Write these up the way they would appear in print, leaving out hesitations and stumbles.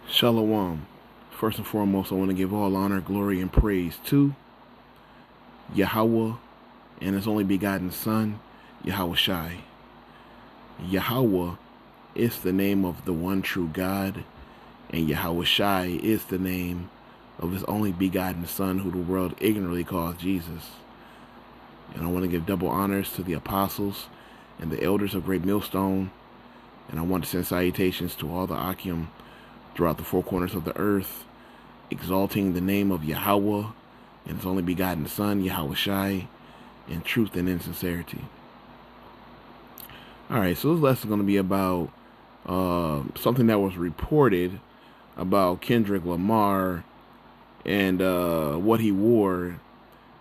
Shalom. First and foremost, I want to give all honor, glory, and praise to Yahweh and His only begotten Son, Yahweh Shai. Yahweh is the name of the one true God, and Yahweh Shai is the name of His only begotten Son, who the world ignorantly calls Jesus. And I want to give double honors to the apostles and the elders of Great Millstone, and I want to send salutations to all the Akim throughout the four corners of the earth, exalting the name of Yahweh and His only begotten Son, Yahweh Shai, in truth and in sincerity. Alright, so this lesson is going to be about something that was reported about Kendrick Lamar and what he wore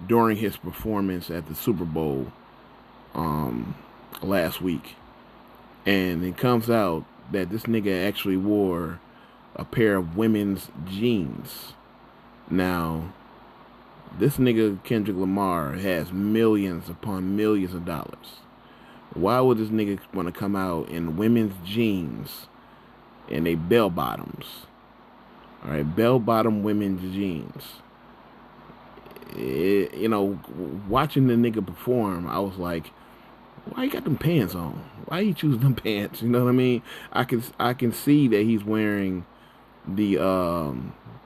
during his performance at the Super Bowl last week. And it comes out that this nigga actually wore a pair of women's jeans. Now, this nigga Kendrick Lamar has millions upon millions of dollars. Why would this nigga want to come out in women's jeans and they bell bottoms? Alright, bell bottom women's jeans. Watching the nigga perform, I was like, why you got them pants on? Why you choose them pants? You know what I mean? I can see that he's wearing the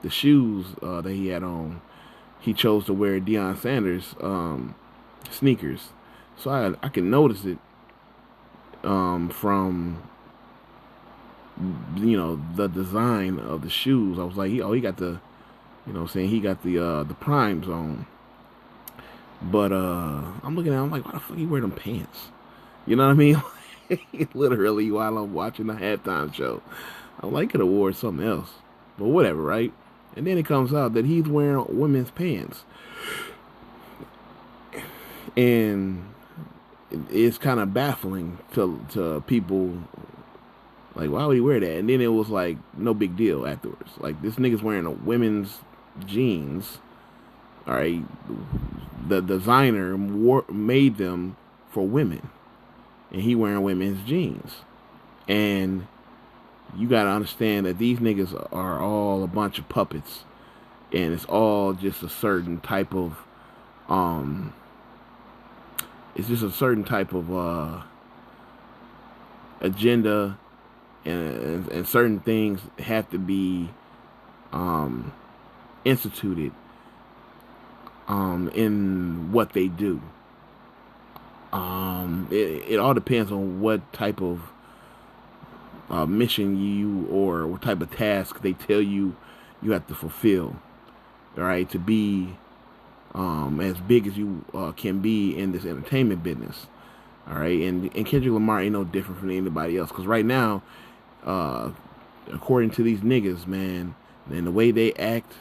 shoes that he had on. He chose to wear Deion Sanders sneakers, so I can notice it from the design of the shoes. I was like, he got the he got the primes on. But I'm looking at him, I'm like, why the fuck you wear them pants? You know what I mean? Literally, while I'm watching the halftime show, I'm like, could have wore something else, but whatever, right? And then it comes out that he's wearing women's pants, and it's kind of baffling to people. Like, why would he wear that? And then it was like no big deal afterwards. Like, this nigga's wearing a women's jeans. All right, the designer made them for women, and he wearing women's jeans. And you gotta understand that these niggas are all a bunch of puppets, and it's all just a certain type of agenda, and certain things have to be instituted in what they do. It all depends on what type of mission or what type of task they tell you have to fulfill. All right, to be as big as you can be in this entertainment business. All right, and Kendrick Lamar ain't no different from anybody else, because right now, according to these niggas, man, and the way they act,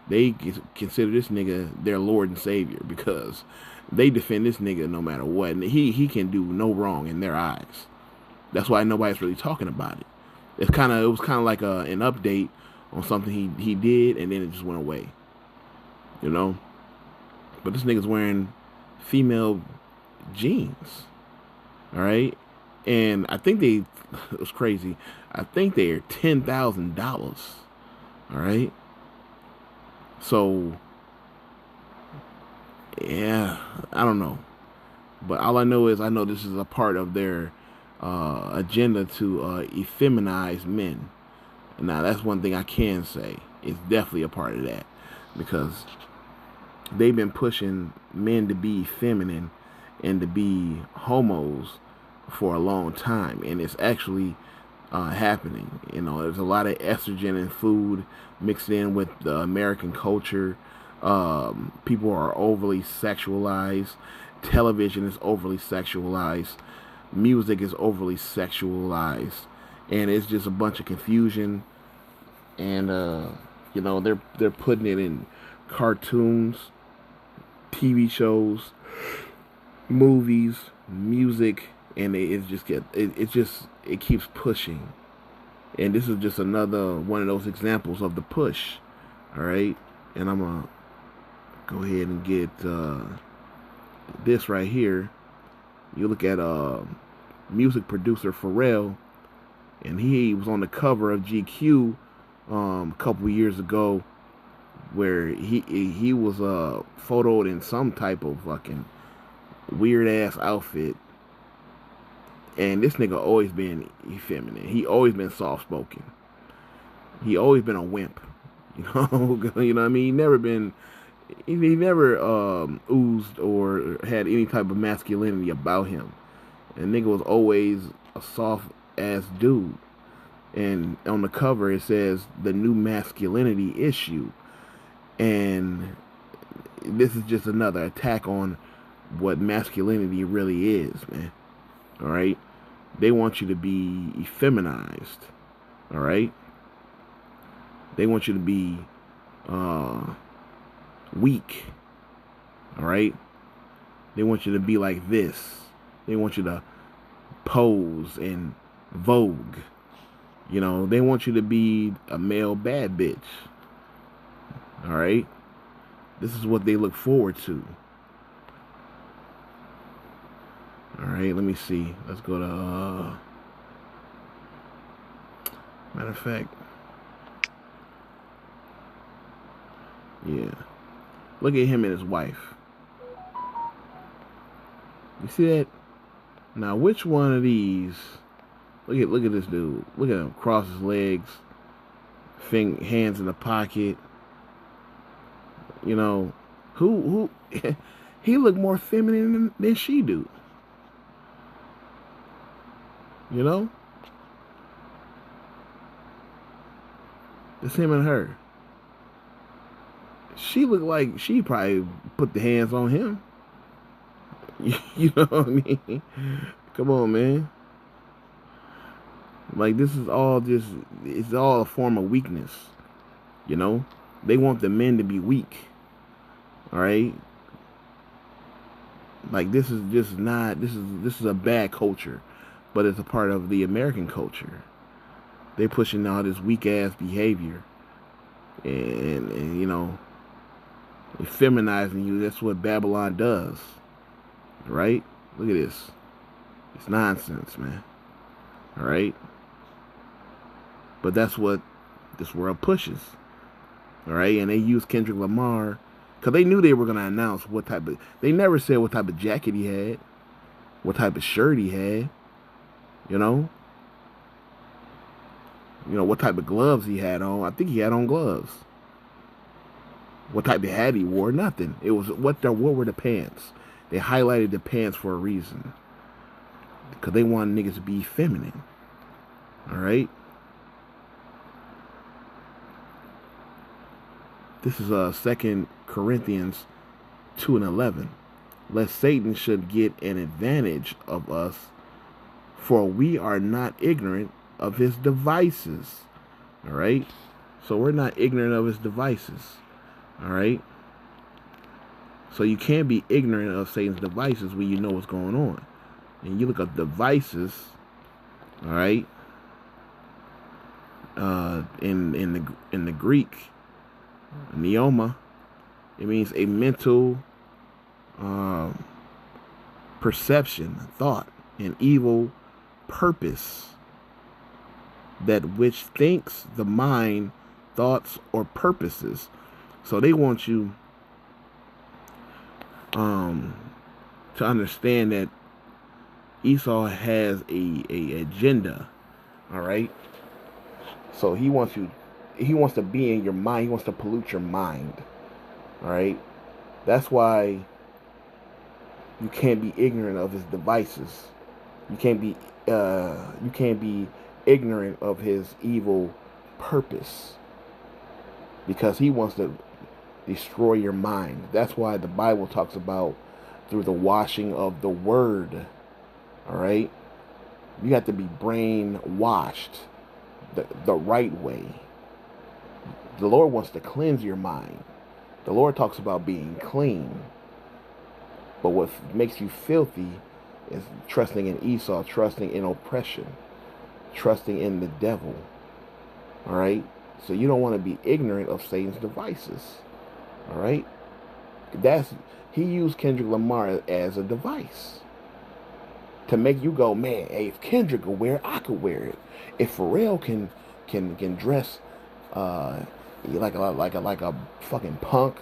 they consider this nigga their Lord and Savior, because they defend this nigga no matter what, and he can do no wrong in their eyes. That's why nobody's really talking about it. It was kind of like an update on something he did, and then it just went away. You know, but this nigga's wearing female jeans. All right, and I think it was crazy. I think they're $10,000. All right. So, yeah, I don't know. But all I know is this is a part of their agenda to effeminize men. Now, that's one thing I can say. It's definitely a part of that. Because they've been pushing men to be feminine and to be homos for a long time. And it's actually happening. You know, there's a lot of estrogen in food mixed in with the American culture. People are overly sexualized. Television is overly sexualized. Music is overly sexualized, and it's just a bunch of confusion. And they're putting it in cartoons, TV shows, movies, music, and it keeps pushing. And this is just another one of those examples of the push. All right, and I'm gonna go ahead and get this right here. You look at music producer Pharrell, and he was on the cover of GQ a couple years ago where he was photoed in some type of fucking weird ass outfit, and this nigga always been effeminate. He always been soft spoken. He always been a wimp. You know, you know what I mean. He never oozed or had any type of masculinity about him. And nigga was always a soft ass dude. And on the cover it says the new masculinity issue. And this is just another attack on what masculinity really is, man. All right? They want you to be effeminized. All right? They want you to be weak. All right? They want you to be like this. They want you to pose and vogue. You know, they want you to be a male bad bitch. All right? This is what they look forward to. All right, let me see. Let's go to, matter of fact, yeah. Look at him and his wife. You see that? Now, which one of these? Look at this dude. Look at him cross his legs, hands in the pocket. You know, who he look more feminine than she do. You know? It's him and her. She looked like she probably put the hands on him. You know what I mean? Come on, man. Like, this is all just, it's all a form of weakness. You know? They want the men to be weak. All right? Like, this is just not, this is a bad culture. But it's a part of the American culture. They're pushing all this weak ass behavior. And you know, feminizing you. That's what Babylon does. Right? Look at this. It's nonsense, man. All right? But that's what this world pushes. All right? And they use Kendrick Lamar because they knew they were going to announce what type of, they never said what type of jacket he had, what type of shirt he had, you know? You know, what type of gloves he had on. I think he had on gloves. What type of hat he wore? Nothing. It was what were the pants. They highlighted the pants for a reason. Because they want niggas to be feminine. Alright? This is 2 Corinthians 2:11. Lest Satan should get an advantage of us, for we are not ignorant of his devices. Alright? So we're not ignorant of his devices. Alright? So you can't be ignorant of Satan's devices when you know what's going on. And you look up devices, alright? In the Greek, neoma, it means a mental perception, thought, an evil purpose, that which thinks the mind, thoughts, or purposes. So they want you to understand that Esau has a agenda. All right. So he wants to be in your mind. He wants to pollute your mind. All right. That's why you can't be ignorant of his devices. You can't be ignorant of his evil purpose, because he wants to destroy your mind. That's why the Bible talks about through the washing of the word. All right? You have to be brainwashed the right way. The Lord wants to cleanse your mind. The Lord talks about being clean. But what makes you filthy is trusting in Esau, trusting in oppression, trusting in the devil. All right? So you don't want to be ignorant of Satan's devices. All right? He used Kendrick Lamar as a device to make you go, man, hey, if Kendrick could wear it, I could wear it. If Pharrell can dress uh, like a fucking punk,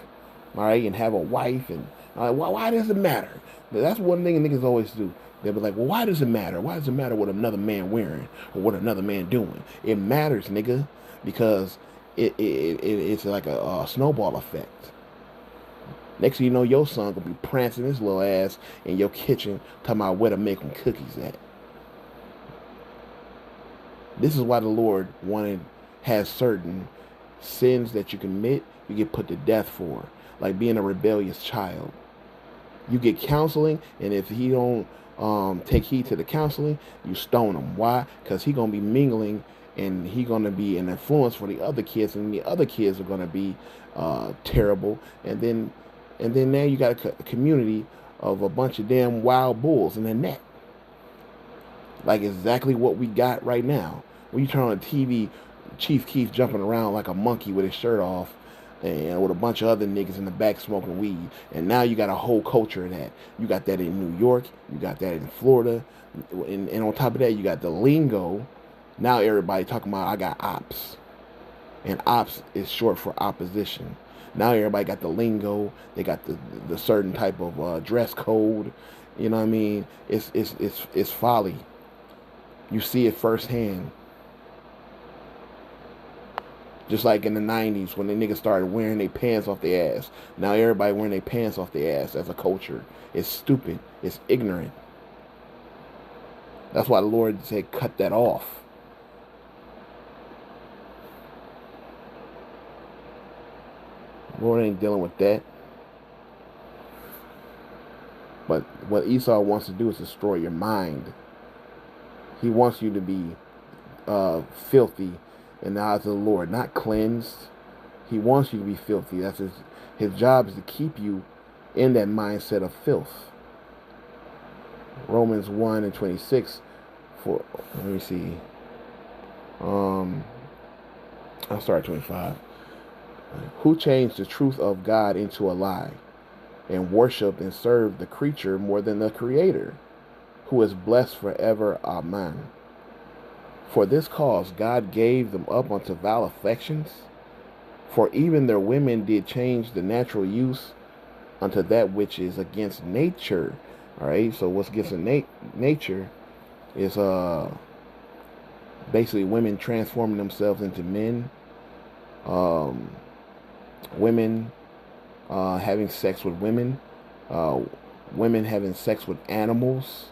all right, and have a wife, and why does it matter? That's one thing niggas always do. They'll be like, well, why does it matter? Why does it matter what another man wearing or what another man doing? It matters, nigga, because it's like a snowball effect. Next thing you know, your son gonna be prancing his little ass in your kitchen, talking about where to make them cookies at. This is why the Lord has certain sins that you commit, you get put to death for, like being a rebellious child. You get counseling, and if he don't take heed to the counseling, you stone him. Why? Because he gonna be mingling, and he gonna be an influence for the other kids, and the other kids are gonna be terrible. And then now you got a community of a bunch of damn wild bulls in the net. Like exactly what we got right now. When you turn on the TV, Chief Keef jumping around like a monkey with his shirt off, and with a bunch of other niggas in the back smoking weed. And now you got a whole culture of that. You got that in New York. You got that in Florida. And on top of that, you got the lingo. Now everybody talking about, I got ops. And ops is short for opposition. Now everybody got the lingo. They got the certain type of dress code. You know what I mean? It's folly. You see it firsthand. Just like in the 90s when the niggas started wearing their pants off their ass. Now everybody wearing their pants off their ass as a culture. It's stupid. It's ignorant. That's why the Lord said, cut that off. The Lord ain't dealing with that. But what Esau wants to do is destroy your mind. He wants you to be filthy in the eyes of the Lord, not cleansed. He wants you to be filthy. That's his job is to keep you in that mindset of filth. Romans 1:26. Let me see. I'll start at 25. Who changed the truth of God into a lie, and worshiped and served the creature more than the Creator, who is blessed forever. Amen. For this cause God gave them up unto vile affections, for even their women did change the natural use unto that which is against nature. All right, so what's against nature is basically women transforming themselves into men, women having sex with women, women having sex with animals,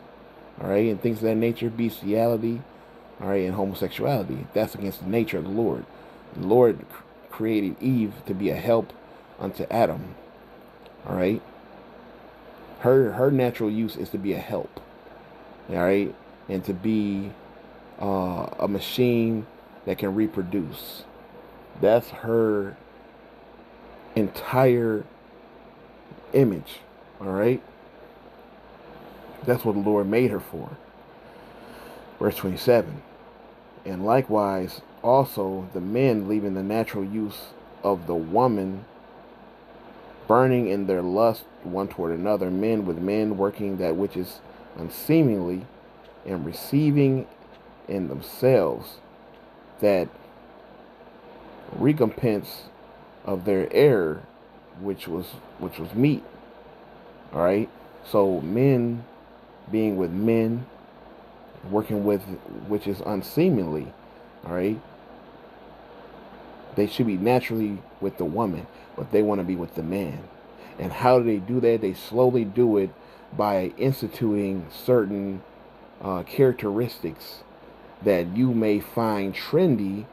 all right, and things of that nature, bestiality, all right, and homosexuality. That's against the nature of the Lord. The Lord created Eve to be a help unto Adam, all right. Her natural use is to be a help, all right, and to be a machine that can reproduce. That's her entire image, all right. That's what the Lord made her for. Verse 27. And likewise also the men, leaving the natural use of the woman, burning in their lust one toward another, men with men, working that which is unseemly, and receiving in themselves that recompense of their error, which was meat. All right. So men being with men, working with which is unseemly. All right. They should be naturally with the woman, but they want to be with the man. And how do they do that? They slowly do it by instituting certain characteristics that you may find trendy,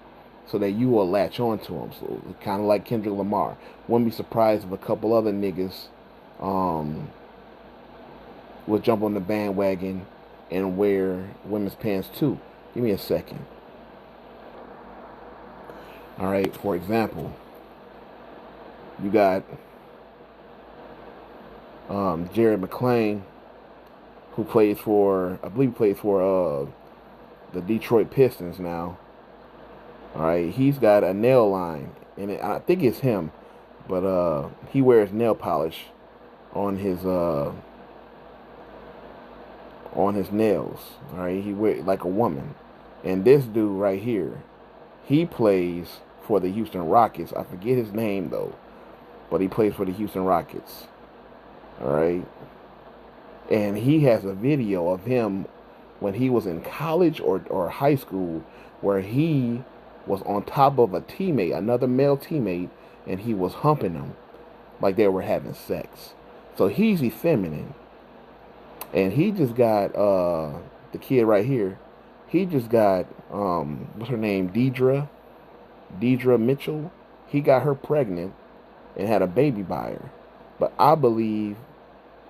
so that you will latch on to them. So kind of like Kendrick Lamar. Wouldn't be surprised if a couple other niggas will jump on the bandwagon and wear women's pants too. Give me a second. All right, for example, you got Jared McClain, who plays for, I believe, the Detroit Pistons now. All right, he's got a nail line, and I think it's him, but he wears nail polish on his nails. All right, he wears like a woman. And this dude right here, he plays for the Houston Rockets. I forget his name though, but he plays for the Houston Rockets. All right. And he has a video of him when he was in college or high school where he was on top of a teammate, another male teammate, and he was humping them like they were having sex. So he's effeminate. And he just got the kid right here. He just got what's her name? Deidre Mitchell. He got her pregnant and had a baby by her. But I believe,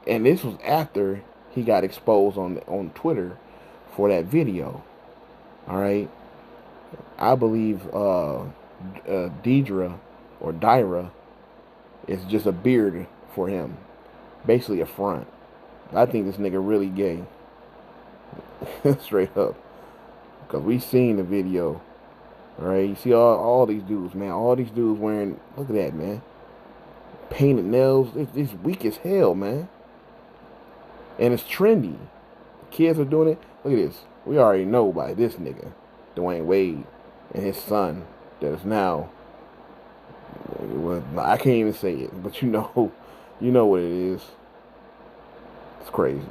and this was after he got exposed on Twitter for that video. All right. I believe Deidre or Dyra is just a beard for him, basically a front. I think this nigga really gay, straight up, because we seen the video. All right, you see all these dudes, man. All these dudes wearing, look at that, man. Painted nails. It's weak as hell, man. And it's trendy. Kids are doing it. Look at this. We already know by this nigga, Dwayne Wade, and his son, that is now, well, I can't even say it, but you know what it is. It's crazy.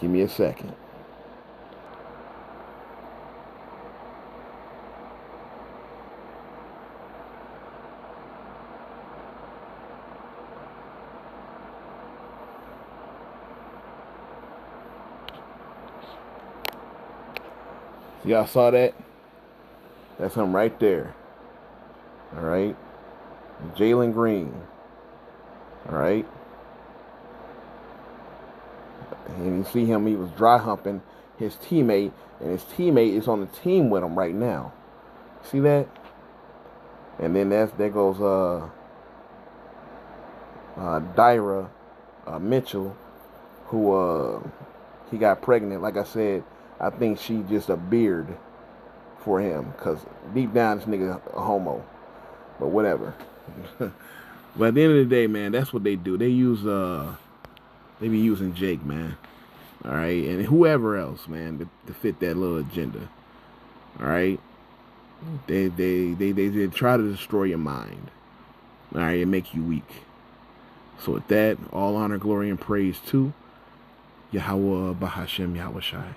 Give me a second. Y'all saw that? That's him right there. All right. Jalen Green. All right. And you see him, he was dry humping his teammate, and his teammate is on the team with him right now. See that? And then there goes Dyra Mitchell, who he got pregnant. Like I said, I think she just a beard for him, because deep down this nigga a homo. But whatever. But at the end of the day, man, that's what they do. They use they be using Jake, man. All right, and whoever else, man, to fit that little agenda. All right, they try to destroy your mind. All right, and make you weak. So with that, all honor, glory, and praise to Yahweh Bahashem Yahweh Shai.